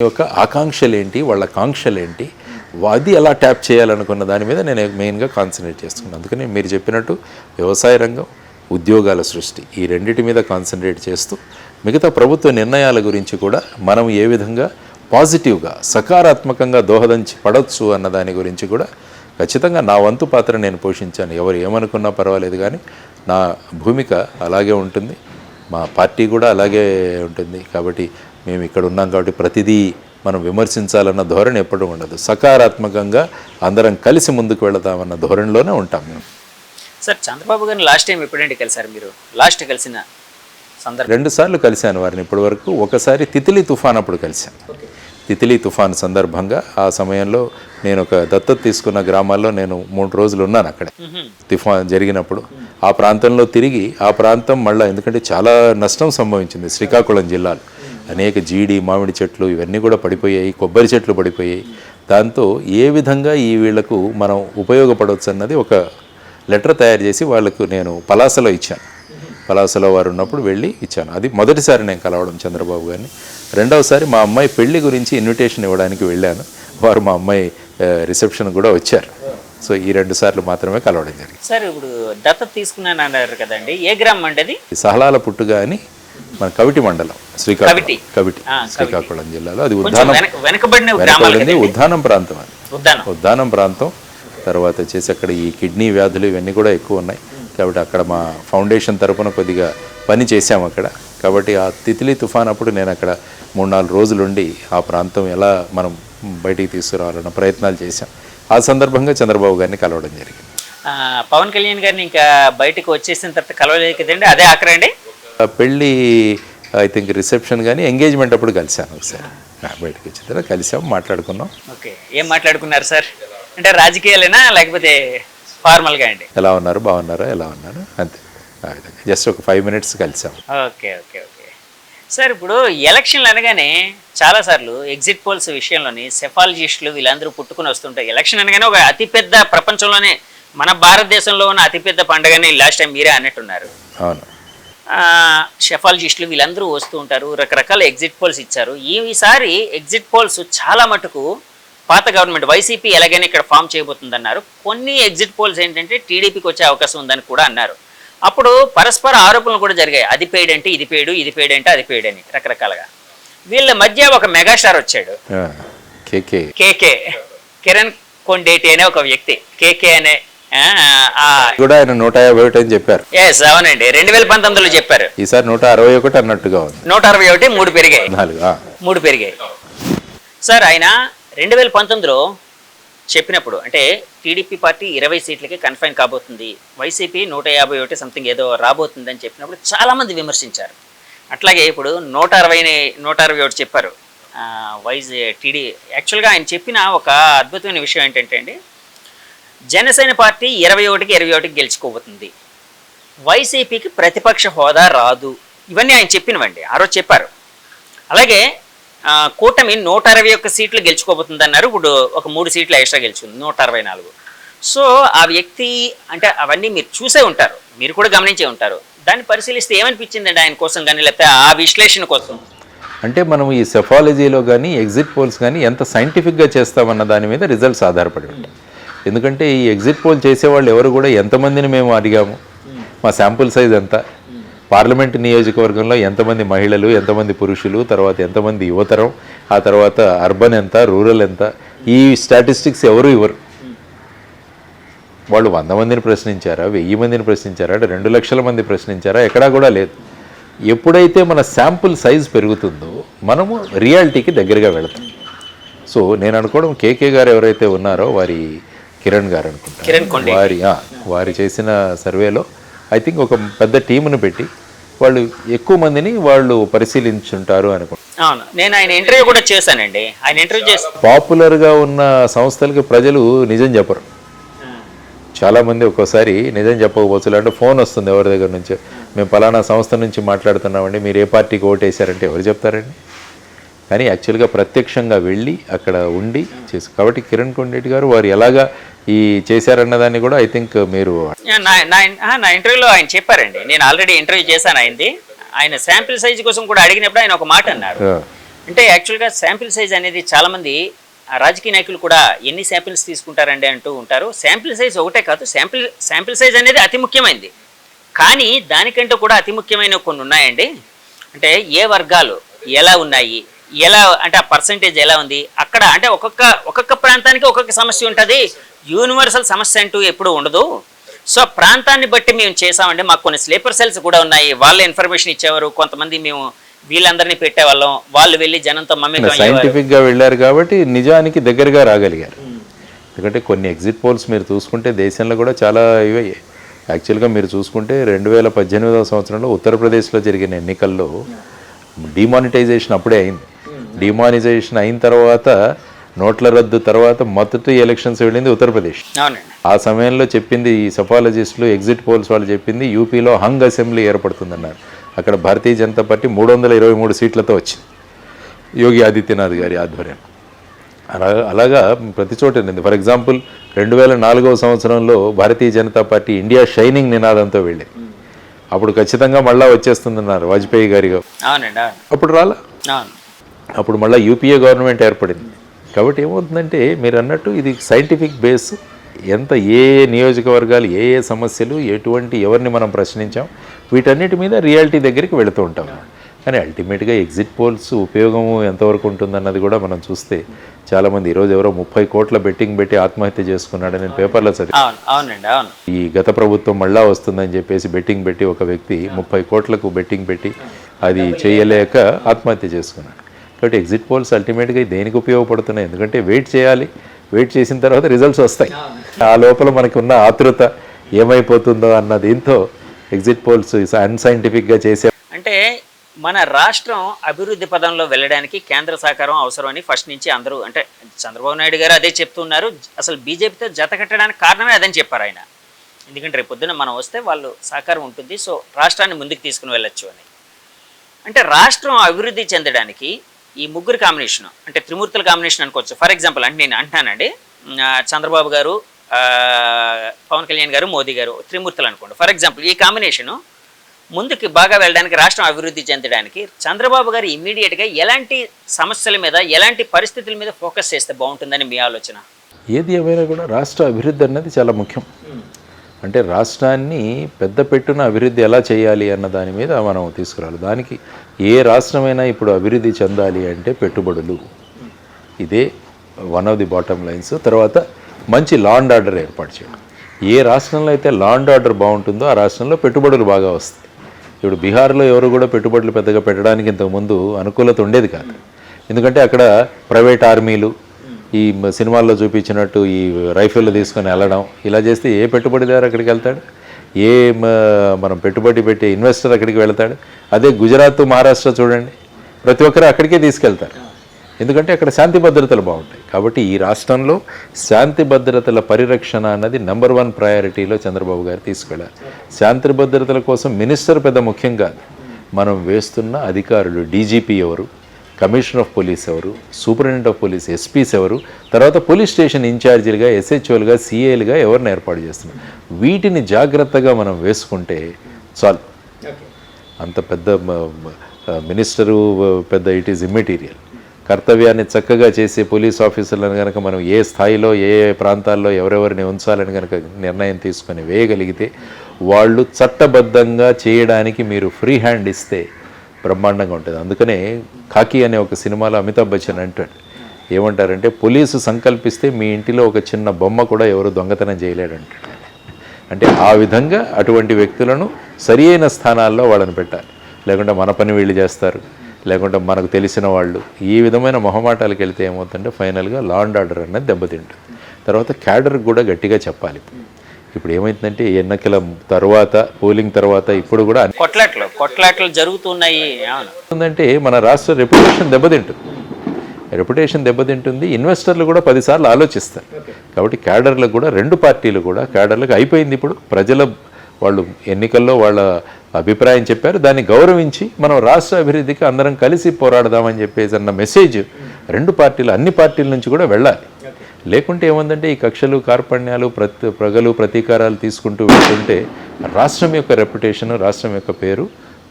యొక్క ఆకాంక్షలేంటి, వాళ్ళ కాంక్షలేంటి, అది ఎలా ట్యాప్ చేయాలనుకున్న దాని మీద నేను మెయిన్గా కాన్సన్ట్రేట్ చేస్తున్నాను. అందుకని మీరు చెప్పినట్టు వ్యవసాయ రంగం, ఉద్యోగాల సృష్టి, ఈ రెండింటి మీద కాన్సన్ట్రేట్ చేస్తూ మిగతా ప్రభుత్వ నిర్ణయాల గురించి కూడా మనం ఏ విధంగా పాజిటివ్గా సకారాత్మకంగా దోహదంచి పడవచ్చు అన్న దాని గురించి కూడా ఖచ్చితంగా నా వంతు పాత్ర నేను పోషించాను. ఎవరు ఏమనుకున్నా పర్వాలేదు, కానీ నా భూమిక అలాగే ఉంటుంది, మా పార్టీ కూడా అలాగే ఉంటుంది. కాబట్టి మేము ఇక్కడ ఉన్నాం కాబట్టి ప్రతిదీ మనం విమర్శించాలన్న ధోరణి ఎప్పుడూ ఉండదు. సకారాత్మకంగా అందరం కలిసి ముందుకు వెళదామన్న ధోరణిలోనే ఉంటాం మేము. సార్, చంద్రబాబు గారిని లాస్ట్ టైం ఎప్పుడంటే కలిసారు మీరు? లాస్ట్ కలిసిన సందర్భం 2 సార్లు కలిశాను వారిని ఇప్పటి వరకు. ఒకసారి తితిలి తుఫాన్ అప్పుడు కలిశాను. తితిలి తుఫాన్ సందర్భంగా ఆ సమయంలో నేను ఒక దత్తత తీసుకున్న గ్రామాల్లో నేను 3 రోజులు ఉన్నాను అక్కడ. తుఫాన్ జరిగినప్పుడు ఆ ప్రాంతంలో తిరిగి ఆ ప్రాంతం మళ్ళీ, ఎందుకంటే చాలా నష్టం సంభవించింది శ్రీకాకుళం జిల్లాలో. అనేక జీడి, మామిడి చెట్లు ఇవన్నీ కూడా పడిపోయాయి, కొబ్బరి చెట్లు పడిపోయాయి. దాంతో ఏ విధంగా ఈ వీళ్లకు మనం ఉపయోగపడవచ్చు అన్నది ఒక లెటర్ తయారు చేసి వాళ్ళకు నేను పలాసలో ఇచ్చాను. పలాసలో వారు ఉన్నప్పుడు వెళ్ళి ఇచ్చాను. అది మొదటిసారి నేను కలవడం చంద్రబాబు గారిని. రెండవసారి మా అమ్మాయి పెళ్లి గురించి ఇన్విటేషన్ ఇవ్వడానికి వెళ్ళాను. వారు మా అమ్మాయి రిసెప్షన్ కూడా వచ్చారు. సో ఈ 2 సార్లు మాత్రమే కలవడం జరిగింది. సార్, ఇప్పుడు దత్తత తీసుకున్నాను అన్నారు కదండి, ఏ గ్రామం అండి అది? సహలాల పుట్టుగా అని మన కవిటి మండలం, శ్రీకాకుళం జిల్లాలో. అది ఉద్దానం ప్రాంతం. అది ఉద్దానం ప్రాంతం. తర్వాత వచ్చేసి అక్కడ ఈ కిడ్నీ వ్యాధులు ఇవన్నీ కూడా ఎక్కువ ఉన్నాయి కాబట్టి అక్కడ మా ఫౌండేషన్ తరపున కొద్దిగా పని చేశాము అక్కడ. కాబట్టి ఆ తితిలి తుఫాన్ అప్పుడు నేను అక్కడ 3-4 రోజులుండి ఆ ప్రాంతం ఎలా మనం బయటికి తీసుకురావాలన్న ప్రయత్నాలు చేశాం. ఆ సందర్భంగా చంద్రబాబు గారిని కలవడం జరిగింది. పవన్ కళ్యాణ్ గారిని ఇంకా బయటకు వచ్చేసిన తర్వాత కలవలేదు కదండి, అదే ఆఖరండి? పెళ్ళి ఐ థింక్ రిసెప్షన్ కానీ ఎంగేజ్మెంట్ అప్పుడు కలిశాను ఒకసారి. బయటకు వచ్చిన తర్వాత కలిసాం, మాట్లాడుకున్నాం. ఓకే, ఏం మాట్లాడుకున్నారు సార్? అంటే రాజకీయాలేనా లేకపోతే ఫార్మల్గా అండి? ఎలా ఉన్నారు, బాగున్నారా, ఎలా ఉన్నారు, అంతే. జస్ట్ ఒక 5 minutes కలిసాం. ఓకే ఓకే ఓకే సార్, ఇప్పుడు ఎలక్షన్లు అనగానే చాలాసార్లు ఎగ్జిట్ పోల్స్ విషయంలోని సెఫాలజిస్టులు వీళ్ళందరూ పుట్టుకుని వస్తుంటారు. ఎలక్షన్ అనగానే ఒక అతిపెద్ద, ప్రపంచంలోనే మన భారతదేశంలో ఉన్న అతిపెద్ద పండుగని లాస్ట్ టైం మీరే అన్నట్టున్నారు. అవును. సెఫాలజిస్టులు వీళ్ళందరూ వస్తూ ఉంటారు, రకరకాల ఎగ్జిట్ పోల్స్ ఇచ్చారు. ఈసారి ఎగ్జిట్ పోల్స్ చాలా మటుకు పాత గవర్నమెంట్ వైసీపీ ఎలాగైనా ఇక్కడ ఫామ్ చేయబోతుందన్నారు. కొన్ని ఎగ్జిట్ పోల్స్ ఏంటంటే టీడీపీకి వచ్చే అవకాశం ఉందని కూడా అన్నారు. అప్పుడు పరస్పర ఆరోపణలు కూడా జరిగాయి. అది పేడ్ అంటే ఇది పేడు, ఇది పేడ్ అంటే అది పేడ్ అని రకరకాలుగా. వీళ్ళ మధ్య ఒక మెగాస్టార్ వచ్చాడు, కేకే, కిరణ్ కొండేటి అనే ఒక వ్యక్తి. కేకే అనే కూడా ఆయన 151 అని చెప్పారు. ఎస్, అవునండి, 2019లో చెప్పారు. ఈసారి 161 అన్నట్టుగా ఉంది. 161, 3 పెరిగాయి, 3 పెరిగాయి. సార్, ఆయన 2019లో చెప్పినప్పుడు అంటే టీడీపీ పార్టీ 20 సీట్లకి కన్ఫైన్ కాబోతుంది, వైసీపీ 151 సంథింగ్ ఏదో రాబోతుంది అని చెప్పినప్పుడు చాలామంది విమర్శించారు. అట్లాగే ఇప్పుడు 161 చెప్పారు టీడీ. యాక్చువల్గా ఆయన చెప్పిన ఒక అద్భుతమైన విషయం ఏంటంటే అండి, జనసేన పార్టీ 21కి 21 గెలుచుకోబోతుంది, వైసీపీకి ప్రతిపక్ష హోదా రాదు. ఇవన్నీ ఆయన చెప్పినవండి, ఆ రోజు చెప్పారు. అలాగే కూటమి 161 సీట్లు గెలుచుకోబోతుంది అన్నారు. ఇప్పుడు ఒక 3 సీట్లు ఎక్స్ట్రా గెలుచుకుంది, 164. సో ఆ వ్యక్తి అంటే అవన్నీ మీరు చూసే ఉంటారు, మీరు కూడా గమనించే ఉంటారు. దాన్ని పరిశీలిస్తే ఏమనిపించిందండి ఆయన కోసం కానీ, లేకపోతే ఆ విశ్లేషణ కోసం? అంటే మనం ఈ సెఫాలజీలో కానీ ఎగ్జిట్ పోల్స్ కానీ ఎంత సైంటిఫిక్గా చేస్తామన్న దాని మీద రిజల్ట్స్ ఆధారపడి ఉంటాయి. ఎందుకంటే ఈ ఎగ్జిట్ పోల్ చేసేవాళ్ళు ఎవరు కూడా ఎంతమందిని మేము అడిగాము, మా శాంపుల్ సైజ్ ఎంత, పార్లమెంట్ నియోజకవర్గంలో ఎంతమంది మహిళలు, ఎంతమంది పురుషులు, తర్వాత ఎంతమంది యువతరం, ఆ తర్వాత అర్బన్ ఎంత, రూరల్ ఎంత, ఈ స్టాటిస్టిక్స్ ఎవరు ఇవ్వరు. వాళ్ళు 100 మందిని ప్రశ్నించారా, 1000 మందిని ప్రశ్నించారా, 2 లక్షల మంది ప్రశ్నించారా, ఎక్కడా కూడా లేదు. ఎప్పుడైతే మన శాంపుల్ సైజ్ పెరుగుతుందో మనము రియాలిటీకి దగ్గరగా వెళతాం. సో నేను అనుకోవడం కేకే గారు ఎవరైతే ఉన్నారో వారి కిరణ్ గారు అనుకుంటారు, వారి చేసిన సర్వేలో ఐ థింక్ ఒక పెద్ద టీమును పెట్టి వాళ్ళు ఎక్కువ మందిని వాళ్ళు పరిశీలించుంటారు అనుకుంటున్నాను. నేను ఆయన ఇంటర్వ్యూ కూడా చేశానండి. ఆయన ఇంటర్వ్యూ చేసి పాపులర్గా ఉన్న సంస్థలకి ప్రజలు నిజం చెప్పరు. చాలామంది ఒక్కోసారి నిజం చెప్పకపోవచ్చు, అంటే ఫోన్ వస్తుంది ఎవరి దగ్గర నుంచి, మేము పలానా సంస్థ నుంచి మాట్లాడుతున్నామండి, మీరు ఏ పార్టీకి ఓటేశారంటే ఎవరు చెప్తారండి? కానీ యాక్చువల్గా ప్రత్యక్షంగా వెళ్ళి అక్కడ ఉండి చేసి, కాబట్టి కిరణ్ కొండేటి గారు వారు ఎలాగా ఈ చేశారన్నదాన్ని కూడా ఐ థింక్ మీరు నా ఇంటర్వ్యూలో ఆయన చెప్పారండి. నేను ఆల్రెడీ ఇంటర్వ్యూ చేశాను ఆయనది. ఆయన శాంపిల్ సైజ్ కోసం కూడా అడిగినప్పుడు ఆయన ఒక మాట అన్నారు, అంటే యాక్చువల్గా శాంపిల్ సైజ్ అనేది చాలామంది రాజకీయ నాయకులు కూడా ఎన్ని శాంపిల్స్ తీసుకుంటారండి అంటూ ఉంటారు. శాంపిల్ సైజ్ ఒకటే కాదు, శాంపిల్ సైజ్ అనేది అతి ముఖ్యమైనది. కానీ దానికంటే కూడా అతి ముఖ్యమైన కొన్ని ఉన్నాయండి. అంటే ఏ వర్గాలు ఎలా ఉన్నాయి, ఎలా అంటే ఆ పర్సంటేజ్ ఎలా ఉంది అక్కడ. అంటే ఒక్కొక్క ప్రాంతానికి ఒక్కొక్క సమస్య ఉంటుంది, యూనివర్సల్ సమస్య అంటూ ఎప్పుడు ఉండదు. సో ప్రాంతాన్ని బట్టి మేము చేసామండి. మాకు కొన్ని స్లీపర్ సెల్స్ కూడా ఉన్నాయి, వాళ్ళ ఇన్ఫర్మేషన్ ఇచ్చేవారు. కొంతమంది మేము వీళ్ళందరినీ పెట్టేవాళ్ళం, వాళ్ళు వెళ్ళి జనంతో సైంటిఫిక్ గా వెళ్ళారు కాబట్టి నిజానికి దగ్గరగా రాగలిగారు. ఎందుకంటే కొన్ని ఎగ్జిట్ పోల్స్ మీరు చూసుకుంటే దేశంలో కూడా చాలా ఇవే. యాక్చువల్గా మీరు చూసుకుంటే 2018వ సంవత్సరంలో ఉత్తరప్రదేశ్లో జరిగిన ఎన్నికల్లో డిమానిటైజేషన్ అప్పుడే అయింది. డిమానిటైజేషన్ అయిన తర్వాత నోట్ల రద్దు తర్వాత మొదటి ఎలక్షన్స్ వెళ్ళింది ఉత్తరప్రదేశ్. ఆ సమయంలో చెప్పింది ఈ సఫాలజిస్టులు, ఎగ్జిట్ పోల్స్ వాళ్ళు చెప్పింది యూపీలో హంగ్ అసెంబ్లీ ఏర్పడుతుందన్నారు. అక్కడ భారతీయ జనతా పార్టీ 323 సీట్లతో వచ్చింది యోగి ఆదిత్యనాథ్ గారి ఆధ్వర్యం. అలాగా ప్రతి చోట ఉంది. ఫర్ ఎగ్జాంపుల్ 2004వ సంవత్సరంలో Bharatiya Janata party India shining నినాదంతో వెళ్ళింది. అప్పుడు ఖచ్చితంగా మళ్ళా వచ్చేస్తుందన్నారు వాజ్పేయి గారి. అప్పుడు రాలా, అప్పుడు మళ్ళీ యూపీఏ గవర్నమెంట్ ఏర్పడింది. కాబట్టి ఏమవుతుందంటే మీరు అన్నట్టు ఇది సైంటిఫిక్ బేస్. ఎంత ఏ నియోజకవర్గాలు ఏ సమస్యలు ఎటువంటి ఎవరిని మనం ప్రశ్నించాం వీటన్నిటి మీద రియాలిటీ దగ్గరికి వెళుతూ ఉంటాం. కానీ అల్టిమేట్గా ఎగ్జిట్ పోల్స్ ఉపయోగము ఎంతవరకు ఉంటుందన్నది కూడా మనం చూస్తే చాలామంది ఈరోజు ఎవరో 30 కోట్ల బెట్టింగ్ పెట్టి ఆత్మహత్య చేసుకున్నాడని నేను పేపర్లో చదివాను. ఈ గత ప్రభుత్వం మళ్ళా వస్తుందని చెప్పేసి బెట్టింగ్ పెట్టి ఒక వ్యక్తి 30 కోట్లకు బెట్టింగ్ పెట్టి అది చేయలేక ఆత్మహత్య చేసుకున్నాడు. కాబట్టి ఎగ్జిట్ పోల్స్ అల్టిమేట్గా దేనికి ఉపయోగపడుతున్నాయి? ఎందుకంటే వెయిట్ చేయాలి, వెయిట్ చేసిన తర్వాత రిజల్ట్స్ వస్తాయి. ఆ లోపల మనకి ఉన్న ఆతృత ఏమైపోతుందో అన్న దీంతో ఎగ్జిట్ పోల్స్ అన్సైంటిఫిక్గా చేసే. అంటే మన రాష్ట్రం అభివృద్ధి పదంలో వెళ్ళడానికి కేంద్ర సహకారం అవసరమని ఫస్ట్ నుంచి అందరూ, అంటే చంద్రబాబు నాయుడు గారు అదే చెప్తున్నారు. అసలు బీజేపీతో జత కట్టడానికి కారణమే అదని చెప్పారు ఆయన. ఎందుకంటే రేపు పొద్దున మనం వస్తే వాళ్ళు సహకారం ఉంటుంది, సో రాష్ట్రాన్ని ముందుకు తీసుకుని వెళ్ళొచ్చు అని. అంటే రాష్ట్రం అభివృద్ధి చెందడానికి ఈ ముగ్గురు కాంబినేషన్, అంటే త్రిమూర్తుల కాంబినేషన్ అనుకోవచ్చు. ఫర్ ఎగ్జాంపుల్ అంటే నేను అంటున్నానండి, చంద్రబాబు గారు, పవన్ కళ్యాణ్ గారు, మోదీ గారు త్రిమూర్తులు అనుకోండి. ఫర్ ఎగ్జాంపుల్ ఈ కాంబినేషను ముందుకు బాగా వెళ్ళడానికి, రాష్ట్రం అభివృద్ధి చెందడానికి చంద్రబాబు గారు ఇమ్మీడియట్గా ఎలాంటి సమస్యల మీద, ఎలాంటి పరిస్థితుల మీద ఫోకస్ చేస్తే బాగుంటుందని మీ ఆలోచన? ఏది ఏమైనా కూడా రాష్ట్ర అభివృద్ధి అన్నది చాలా ముఖ్యం. అంటే రాష్ట్రాన్ని పెద్ద పెట్టున అభివృద్ధి ఎలా చేయాలి అన్న దాని మీద మనం తీసుకురావాలి. దానికి ఏ రాష్ట్రమైనా ఇప్పుడు అభివృద్ధి చెందాలి అంటే పెట్టుబడులు, ఇదే one of the bottom lines. తర్వాత మంచి లా అండ్ ఆర్డర్ ఏర్పాటు చేయడం. ఏ రాష్ట్రంలో అయితే లా అండ్ ఆర్డర్ బాగుంటుందో ఆ రాష్ట్రంలో పెట్టుబడులు బాగా వస్తాయి. ఇప్పుడు బీహార్లో ఎవరు కూడా పెట్టుబడులు పెద్దగా పెట్టడానికి ఇంతకుముందు అనుకూలత ఉండేది కాదు. ఎందుకంటే అక్కడ ప్రైవేట్ ఆర్మీలు, ఈ సినిమాల్లో చూపించినట్టు ఈ రైఫిళ్ళు తీసుకొని వెళ్ళడం, ఇలా చేస్తే ఏ పెట్టుబడిదారు అక్కడికి వెళ్తాడు? ఏ మనం పెట్టుబడి పెట్టే ఇన్వెస్టర్ అక్కడికి వెళ్తాడు? అదే గుజరాత్, మహారాష్ట్ర చూడండి, ప్రతి ఒక్కరు అక్కడికే తీసుకెళ్తారు. ఎందుకంటే అక్కడ శాంతి భద్రతలు బాగుంటాయి. కాబట్టి ఈ రాష్ట్రంలో శాంతి భద్రతల పరిరక్షణ అన్నది నెంబర్ 1 ప్రయారిటీలో చంద్రబాబు గారు తీసుకెళ్ళారు. శాంతి భద్రతల కోసం మినిస్టర్ పెద్ద ముఖ్యం కాదు, మనం వేస్తున్న అధికారులు, డీజీపీ ఎవరు, కమిషనర్ ఆఫ్ పోలీస్ ఎవరు, సూపరింటెండెంట్ ఆఫ్ పోలీస్, ఎస్పీస్ ఎవరు, తర్వాత పోలీస్ స్టేషన్ ఇన్ఛార్జీలుగా, ఎస్హెచ్ఓలుగా, సిఐలుగా ఎవరిని ఏర్పాటు చేస్తున్నాం, వీటిని జాగ్రత్తగా మనం వేసుకుంటే చాలు. అంత పెద్ద మినిస్టరు పెద్ద ఇట్ ఈజ్ ఇమ్మెటీరియల్. కర్తవ్యాన్ని చక్కగా చేసే పోలీస్ ఆఫీసర్లను కనుక మనం ఏ స్థాయిలో ఏ ప్రాంతాల్లో ఎవరెవరిని ఉంచాలని కనుక నిర్ణయం తీసుకొని వేయగలిగితే వాళ్ళు చట్టబద్ధంగా చేయడానికి మీరు ఫ్రీ హ్యాండ్ ఇస్తే బ్రహ్మాండంగా ఉంటుంది. అందుకనే ఖాకీ అనే ఒక సినిమాలో అమితాబ్ బచ్చన్ అంటాడు, ఏమంటారంటే పోలీసు సంకల్పిస్తే మీ ఇంటిలో ఒక చిన్న బొమ్మ కూడా ఎవరు దొంగతనం చేయలేడంటాడు. అంటే ఆ విధంగా అటువంటి వ్యక్తులను సరి అయిన స్థానాల్లో వాళ్ళని పెట్టాలి. లేకుంటే మన పని వీళ్ళు చేస్తారు, లేకుంటే మనకు తెలిసిన వాళ్ళు, ఈ విధమైన మొహమాటాలకు వెళ్తే ఏమవుతుందంటే ఫైనల్గా లా అండ్ ఆర్డర్ అనేది దెబ్బతింటుంది. తర్వాత క్యాడర్కి కూడా గట్టిగా చెప్పాలి. ఇప్పుడు ఏమైందంటే ఎన్నికల తర్వాత, పోలింగ్ తర్వాత ఇప్పుడు కూడా కొట్లాట్లు జరుగుతున్నాయి. అంటే మన రాష్ట్ర రెప్యుటేషన్ దెబ్బతింటుంది. ఇన్వెస్టర్లు కూడా 10 సార్లు ఆలోచిస్తారు. కాబట్టి క్యాడర్లకు కూడా 2 పార్టీలు కూడా క్యాడర్లకు అయిపోయింది. ఇప్పుడు ప్రజల వాళ్ళు ఎన్నికల్లో వాళ్ళ అభిప్రాయం చెప్పారు, దాన్ని గౌరవించి మనం రాష్ట్ర అభివృద్ధికి అందరం కలిసి పోరాడదామని చెప్పేసి అన్న మెసేజ్ 2 పార్టీలు, అన్ని పార్టీల నుంచి కూడా వెళ్ళాలి. లేకుంటే ఏముందంటే ఈ కక్షలు, కార్పణ్యాలు, ప్రగలు, ప్రతీకారాలు తీసుకుంటూ వెళ్తుంటే రాష్ట్రం యొక్క రెప్యుటేషన్, రాష్ట్రం యొక్క పేరు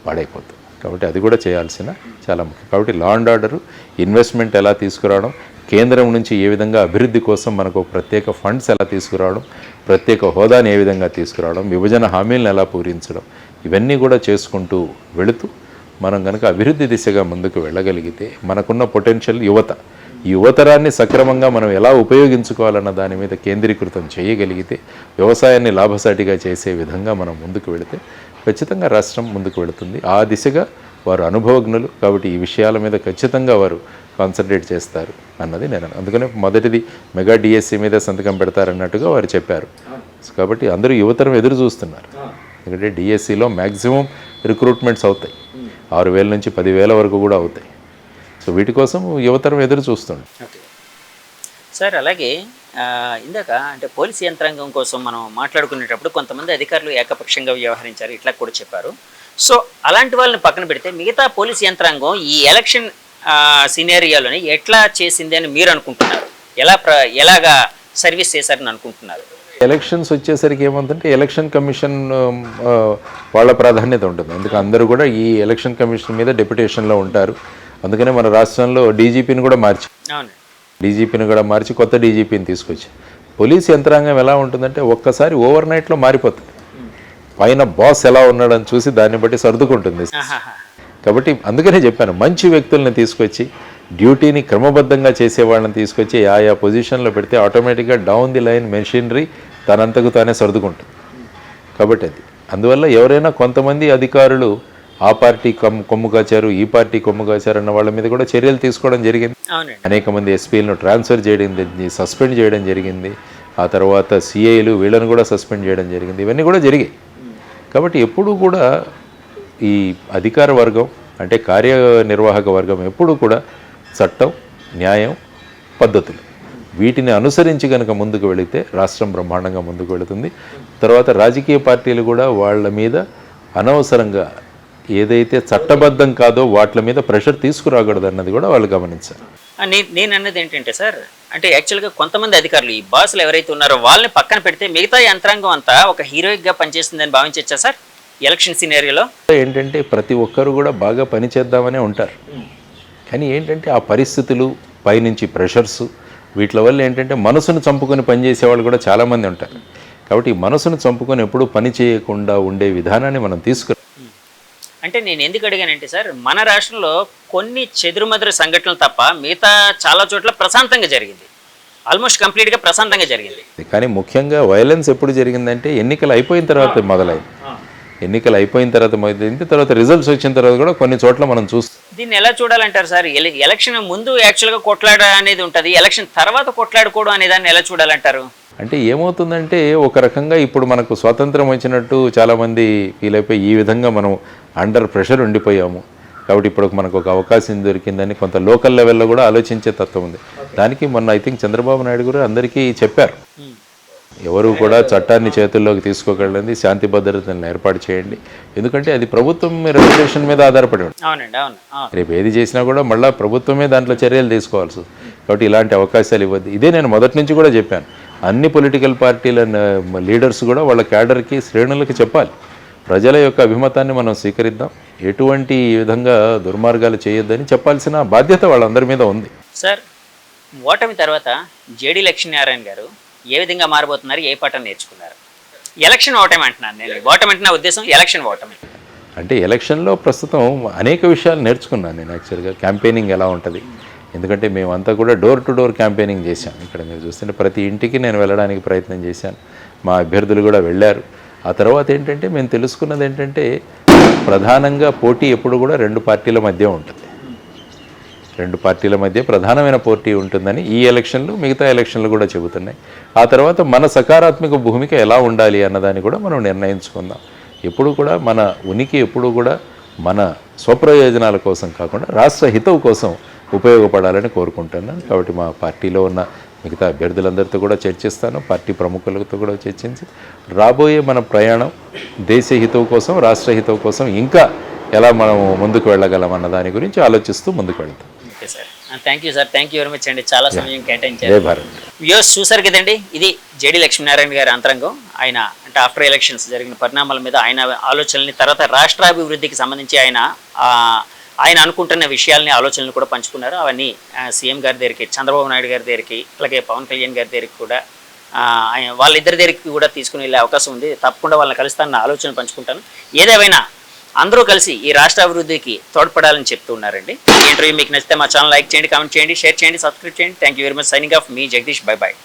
పాడైపోతుంది. కాబట్టి అది కూడా చేయాల్సిన చాలా ముఖ్యం. కాబట్టి లా అండ్ ఆర్డర్, ఇన్వెస్ట్మెంట్ ఎలా తీసుకురావడం, కేంద్రం నుంచి ఏ విధంగా అభివృద్ధి కోసం మనకు ప్రత్యేక ఫండ్స్ ఎలా తీసుకురావడం, ప్రత్యేక హోదాని ఏ విధంగా తీసుకురావడం, విభజన హామీలను ఎలా పూరించడం, ఇవన్నీ కూడా చేసుకుంటూ వెళుతూ మనం కనుక అభివృద్ధి దిశగా ముందుకు వెళ్ళగలిగితే మనకున్న పొటెన్షియల్ ఈ యువతరాన్ని సక్రమంగా మనం ఎలా ఉపయోగించుకోవాలన్న దాని మీద కేంద్రీకృతం చేయగలిగితే, వ్యవసాయాన్ని లాభసాటిగా చేసే విధంగా మనం ముందుకు వెళితే ఖచ్చితంగా రాష్ట్రం ముందుకు వెళుతుంది. ఆ దిశగా వారు అనుభవజ్ఞులు కాబట్టి ఈ విషయాల మీద ఖచ్చితంగా వారు కాన్సన్ట్రేట్ చేస్తారు అన్నది నేను అందుకనే మొదటిది మెగా డిఎస్సి మీద సంతకం పెడతారన్నట్టుగా వారు చెప్పారు. కాబట్టి అందరూ యువతరం ఎదురు చూస్తున్నారు. ఎందుకంటే డిఎస్సిలో మ్యాక్సిమం రిక్రూట్మెంట్స్ అవుతాయి, 6,000 నుంచి 10,000 వరకు కూడా అవుతాయి. సో వీటి కోసం యువతరం ఎదురు చూస్తుంది. ఓకే సార్, అలాగే ఇందాక అంటే పోలీస్ యంత్రాంగం కోసం మనం మాట్లాడుకునేటప్పుడు కొంతమంది అధికారులు ఏకపక్షంగా వ్యవహరించారు ఇట్లా కూడా చెప్పారు. సో అలాంటి వాళ్ళని పక్కన పెడితే మిగతా పోలీస్ యంత్రాంగం ఈ ఎలక్షన్ సినేరియాలోని ఎట్లా చేసింది అని మీరు అనుకుంటున్నారు? ఎలాగా సర్వీస్ చేశారని అనుకుంటున్నారు? ఎలక్షన్స్ వచ్చేసరికి ఏమంటే ఎలక్షన్ కమిషన్ వాళ్ళ ప్రాధాన్యత ఉంటుంది. అందుకే అందరూ కూడా ఈ ఎలక్షన్ కమిషన్ మీద డెప్యుటేషన్లో ఉంటారు. అందుకనే మన రాష్ట్రంలో డీజీపీని కూడా మార్చి కొత్త డీజీపీని తీసుకొచ్చి పోలీస్ యంత్రాంగం ఎలా ఉంటుందంటే ఒక్కసారి ఓవర్ నైట్లో మారిపోతుంది. పైన బాస్ ఎలా ఉన్నాడని చూసి దాన్ని బట్టి సర్దుకుంటుంది. కాబట్టి అందుకనే చెప్పాను, మంచి వ్యక్తుల్ని తీసుకొచ్చి డ్యూటీని క్రమబద్ధంగా చేసే వాళ్ళని తీసుకొచ్చి ఆయా పొజిషన్లో పెడితే ఆటోమేటిక్గా డౌన్ ది లైన్ మెషినరీ తనంతకు తానే సర్దుకుంటుంది. కాబట్టి అది అందువల్ల ఎవరైనా కొంతమంది అధికారులు ఆ పార్టీ కొమ్ము కాచారు, ఈ పార్టీ కొమ్ము కాచారు అన్న వాళ్ళ మీద కూడా చర్యలు తీసుకోవడం జరిగింది. అనేక మంది ఎస్పీలను ట్రాన్స్ఫర్ చేయడం జరిగింది, సస్పెండ్ చేయడం జరిగింది. ఆ తర్వాత సిఐలు వీళ్ళని కూడా సస్పెండ్ చేయడం జరిగింది. ఇవన్నీ కూడా జరిగాయి. కాబట్టి ఎప్పుడూ కూడా ఈ అధికార వర్గం అంటే కార్యనిర్వాహక వర్గం ఎప్పుడూ కూడా చట్టం, న్యాయం, పద్ధతులు వీటిని అనుసరించి కనుక ముందుకు వెళితే రాష్ట్రం బ్రహ్మాండంగా ముందుకు వెళుతుంది. తర్వాత రాజకీయ పార్టీలు కూడా వాళ్ళ మీద అనవసరంగా ఏదైతే చట్టబద్ధం కాదో వాటి మీద ప్రెషర్ తీసుకురాకూడదు అన్నది కూడా వాళ్ళు గమనించారు. నేను అన్నది ఏంటంటే సార్, అంటే యాక్చువల్గా కొంతమంది అధికారులు ఈ బాసులు ఎవరైతే ఉన్నారో వాళ్ళని పక్కన పెడితే మిగతా యంత్రాంగం అంతా ఒక హీరోయిక్గా పనిచేస్తుందని భావించచ్చా సార్ ఎలక్షన్ సినారియోలో? ఏంటంటే ప్రతి ఒక్కరు కూడా బాగా పనిచేద్దామనే ఉంటారు. కానీ ఏంటంటే ఆ పరిస్థితులు, పైనుంచి ప్రెషర్స్, వీటి వల్ల ఏంటంటే మనసును చంపుకొని పనిచేసే వాళ్ళు కూడా చాలామంది ఉంటారు. కాబట్టి ఈ మనసును చంపుకొని ఎప్పుడూ పని చేయకుండా ఉండే విధానాన్ని మనం తీసుకురా. అంటే నేను ఎందుకు అడిగానంటే సార్, మన రాష్ట్రంలో కొన్ని చెదురుమదురు సంఘటనలు తప్ప మిగతా చాలా చోట్ల ప్రశాంతంగా జరిగింది, ఆల్మోస్ట్ కంప్లీట్గా ప్రశాంతంగా జరిగింది. కానీ ముఖ్యంగా వైలెన్స్ ఎప్పుడు జరిగిందంటే ఎన్నికలు అయిపోయిన తర్వాత మొదలైంది. ఎన్నికలు అయిపోయిన తర్వాత మొదలైంది, తర్వాత రిజల్ట్స్ వచ్చిన తర్వాత కూడా కొన్ని చోట్ల మనం చూస్తాం. దీన్ని ఎలా చూడాలంటారు సార్? ఎలక్షన్ ముందు యాక్చువల్గా కొట్లాడ అనేది ఉంటుంది, ఎలక్షన్ తర్వాత కొట్లాడుకోవడం అనే దాన్ని ఎలా చూడాలంటారు? అంటే ఏమవుతుందంటే ఒక రకంగా ఇప్పుడు మనకు స్వాతంత్రం వచ్చినట్టు చాలామంది ఫీల్ అయిపోయి ఈ విధంగా మనం అండర్ ప్రెషర్ ఉండిపోయాము. కాబట్టి ఇప్పుడు మనకు ఒక అవకాశం దొరికిందని కొంత లోకల్ లెవెల్లో కూడా ఆలోచించే తత్వం ఉంది. దానికి మొన్న ఐ థింక్ చంద్రబాబు నాయుడు కూడా అందరికీ చెప్పారు, ఎవరు కూడా చట్టాన్ని చేతుల్లోకి తీసుకోగలండి, శాంతి భద్రతలను ఏర్పాటు చేయండి. ఎందుకంటే అది ప్రభుత్వం రెగ్యులేషన్ మీద ఆధారపడి ఉంటుంది. రేపు ఏది చేసినా కూడా మళ్ళీ ప్రభుత్వమే దాంట్లో చర్యలు తీసుకోవాల్సి. కాబట్టి ఇలాంటి అవకాశాలు ఇవ్వద్దు. ఇదే నేను మొదటి నుంచి కూడా చెప్పాను. అన్ని పొలిటికల్ పార్టీల లీడర్స్ కూడా వాళ్ళ క్యాడర్కి, శ్రేణులకి చెప్పాలి, ప్రజల యొక్క అభిమతాన్ని మనం స్వీకరిద్దాం, ఎటువంటి విధంగా దుర్మార్గాలు చేయొద్దని చెప్పాల్సిన బాధ్యత వాళ్ళందరి మీద ఉంది. సార్, ఓటమి తర్వాత జేడీ లక్ష్మీనారాయణ గారు ఏ విధంగా మారబోతున్నారు, ఏ పాఠం నేర్చుకున్నారు? ఎలక్షన్ ఓటమి అంటున్నాను నేను, ఓటమి అంటే నా ఉద్దేశం ఎలక్షన్ ఓటమి. అంటే ఎలక్షన్లో ప్రస్తుతం అనేక విషయాలు నేర్చుకున్నాను నేను. యాక్చువల్గా క్యాంపెయినింగ్ ఎలా ఉంటుంది, ఎందుకంటే మేమంతా కూడా డోర్ టు డోర్ క్యాంపెయినింగ్ చేశాం. ఇక్కడ మీరు చూస్తుంటే ప్రతి ఇంటికి నేను వెళ్ళడానికి ప్రయత్నం చేశాను, మా అభ్యర్థులు కూడా వెళ్ళారు. ఆ తర్వాత ఏంటంటే మేము తెలుసుకున్నది ఏంటంటే ప్రధానంగా పోటీ ఎప్పుడు కూడా రెండు పార్టీల మధ్య ఉంటుంది. రెండు పార్టీల మధ్య ప్రధానమైన పోటీ ఉంటుందని ఈ ఎలక్షన్లు, మిగతా ఎలక్షన్లు కూడా చెబుతున్నాయి. ఆ తర్వాత మన సకారాత్మక భూమిక ఎలా ఉండాలి అన్నదాన్ని కూడా మనం నిర్ణయించుకుందాం. ఎప్పుడు కూడా మన ఉనికి ఎప్పుడు కూడా మన స్వప్రయోజనాల కోసం కాకుండా రాష్ట్ర హితవు కోసం ఉపయోగపడాలని కోరుకుంటున్నాను. కాబట్టి మా పార్టీలో ఉన్న మిగతా అభ్యర్థులందరితో కూడా చర్చిస్తాను, పార్టీ ప్రముఖులతో కూడా చర్చించి రాబోయే మన ప్రయాణం దేశ హితవు కోసం, రాష్ట్ర హితవు కోసం ఇంకా ఎలా మనం ముందుకు వెళ్ళగలం అన్న దాని గురించి ఆలోచిస్తూ ముందుకు వెళ్తాం. Okay sir. Thank you sir, thank you very much అండి, చాలా సమయం కేటాయించారు. జై భారత్. వ్యూస్ చూసారు కదండి, ఇది జేడి లక్ష్మీనారాయణ గారి అంతరంగం. ఆయన అంటే ఆఫ్టర్ ఎలక్షన్స్ జరిగిన పరిణామాల మీద ఆయన ఆలోచనల్ని, తర్వాత రాష్ట్రాభివృద్ధికి సంబంధించి ఆయన అనుకుంటున్న విషయాల్ని, ఆలోచనలు కూడా పంచుకున్నారు. అవన్నీ సీఎం గారి దగ్గరికి, చంద్రబాబు నాయుడు గారి దగ్గరికి, అలాగే పవన్ కళ్యాణ్ గారి దగ్గరికి కూడా, వాళ్ళిద్దరి దగ్గరికి కూడా తీసుకుని వెళ్ళే అవకాశం ఉంది. తప్పకుండా వాళ్ళని కలుస్తానన్న ఆలోచన పంచుకుంటాను. ఏదేమైనా అందరూ కలిసి ఈ రాష్ట్ర అభివృద్ధికి తోడ్పడాలని చెప్తూ ఉన్నారండి. ఈ ఇంటర్వ్యూ మీకు నచ్చితే మా ఛానల్ లైక్ చేయండి, కామెంట్ చేయండి, షేర్ చేయండి, సబ్స్క్రైబ్ చేయండి. Thank you very much. Signing off, మీ జగదీష్. Bye bye.